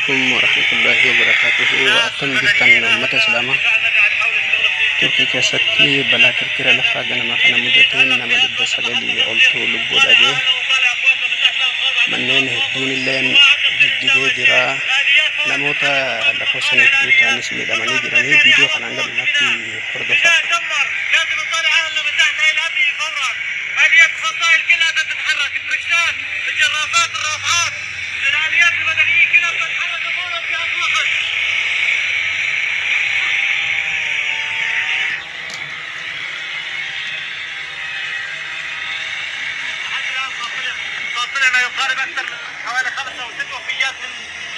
عليكم ورحمة الله wabarakatuh. Akkam jirtan uummata Islaamaa. Turkii keessatti balaa kirkira lafaa ganama kana mudateen nama 900 oltu lubbuu dhabee manneen hedduun illee jijjigee jira. Namoota lakkoofsan hedduu ta'anis miidhamanii jiranii viidiyoo kanaan gadumatti hordofaa. آليات الفصائل كلها تتحرك، التركسات، الجرافات، الرافعات، الآليات المدنية كلها تتحرك فورا في أطلقت. حتى الآن قاصرنا ما يقارب أكثر من حوالي 5 أو 6 وفيات من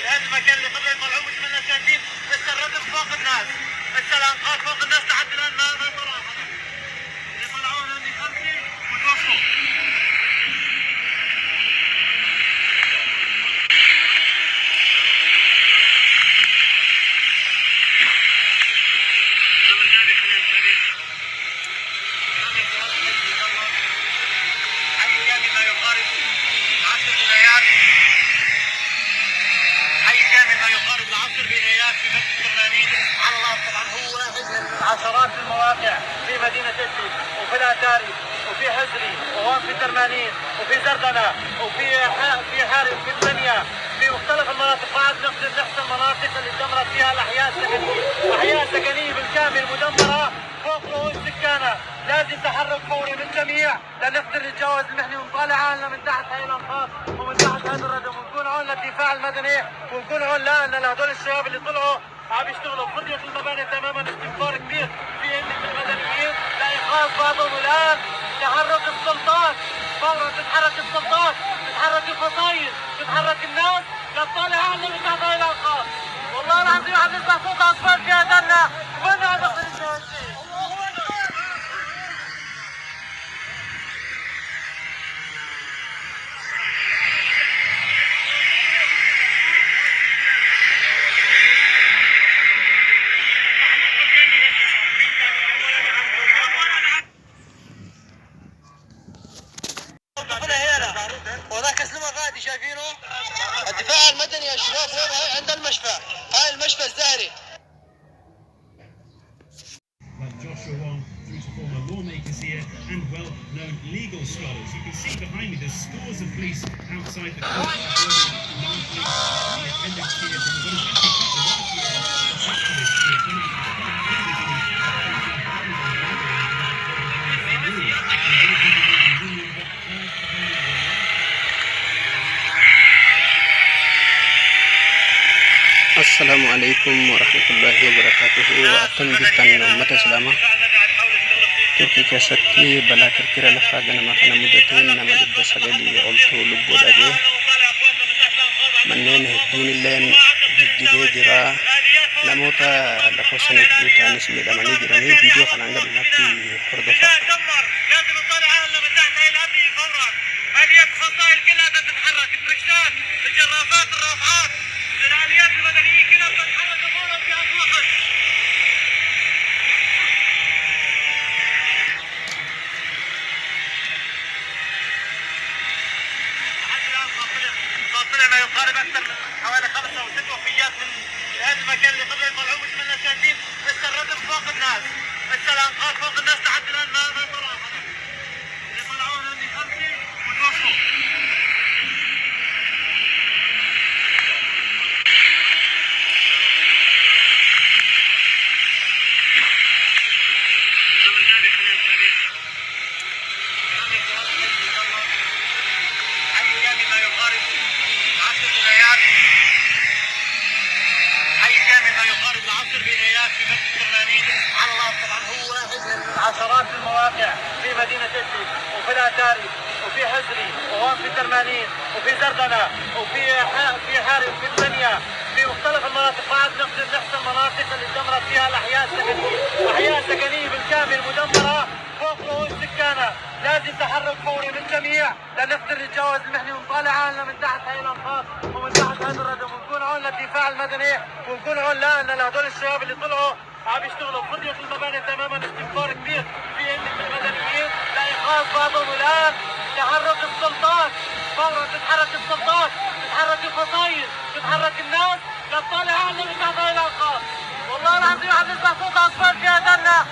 هذا المكان اللي قبل يطلعوه مثل ما الناس شايفين. لسه الردم فوق الناس، لسه الأنقاض فوق الناس لحد الآن ما طلع حدا. اللي طلعوه هذه 5 وتوقفوا. عشرات المواقع في مدينة إدلب وفي الأتاري وفي حزري وهون في الدرمانين وفي زردنة وفي حارب وفي الدنيا في مختلف المناطق. بعد نقدر نحصل المناطق اللي دمرت فيها الأحياء السكنية، أحياء سكنية بالكامل مدمرة فوق رؤوس سكانها. لازم تحرك فوري من الجميع لنقدر نتجاوز المحنة ونطالع عنا من تحت هاي الأنقاض ومن تحت هذا الردم ونكون عون للدفاع المدني ونكون عون لهدول الشباب اللي طلعوا عم يشتغلوا بفضية المباني تماما. استنفار كبير في المدنيين لإيقاف بعضهم الآن. تحرك السلطات فورا، تتحرك السلطات، تتحرك الفصائل، تتحرك الناس لتطالع عنا من تحت هاي الأنقاض. والله العظيم عم نسمع صوت أطفال في أذاننا وين عم يصير الشيء. وذاك اسلوب غادي شايفينه الدفاع المدني يا شباب. هون عند المشفى، هاي المشفى الزهري. Joshua Wong through to former lawmakers here and well-known legal scholars. You can see behind me there's scores of police outside the court. The attendance here from what is Assalamu alaikum warahmatullahi wabarakatuh. Akkam jirtan uummata Islaamaa. Turkii keessatti balaa kirkira lafaa ganama kana mudateen nama 900 oltu lubbuu dhabee manneen hedduun illee jijjigee jira. Namoota lakkoofsan hedduu ta'anis miidhamanii jiranii viidiyoo kanaan gadumatti hordofaa. آليات الفصائل كلها تتحرك، التركسات، الجرافات، الرافعات، الآليات المدنية كلها تتحرك فورا في أطلقت. حتى الآن قاصرنا ما يقارب أكثر من حوالي 5 أو 6 وفيات من هذا المكان اللي قبل يطلعوه مثل ما الناس شايفين. لسه الردم فوق الناس، لسه الأنقاض فوق الناس لحد الآن ما طلع حدا. اللي طلعوه هذه 5 وتوقفوا. عشرات المواقع في مدينة إدلب وفي الأتاري وفي حزري وهون في الدرمانين وفي زردنة وفي حارب وفي الدنيا في مختلف المناطق. بعد نقدر نحصل المناطق اللي دمرت فيها الأحياء السكنية، أحياء سكنية بالكامل مدمرة فوق رؤوس سكانها. لازم تحرك فوري من الجميع لنقدر نتجاوز المحنة ونطالع عنا من تحت هاي الأنقاض ومن تحت هذا الردم ونكون عون للدفاع المدني ونكون عون لهدول الشباب اللي طلعوا عم يشتغلوا بفضية المباني تماما. استنفار كبير في المدنيين لإيقاف بعضهم الآن. تحرك السلطات فورا، تتحرك السلطات، تتحرك الفصائل، تتحرك الناس العظيم مش عارفين والله العظيم عم نسمع صوت اطفال في اذاننا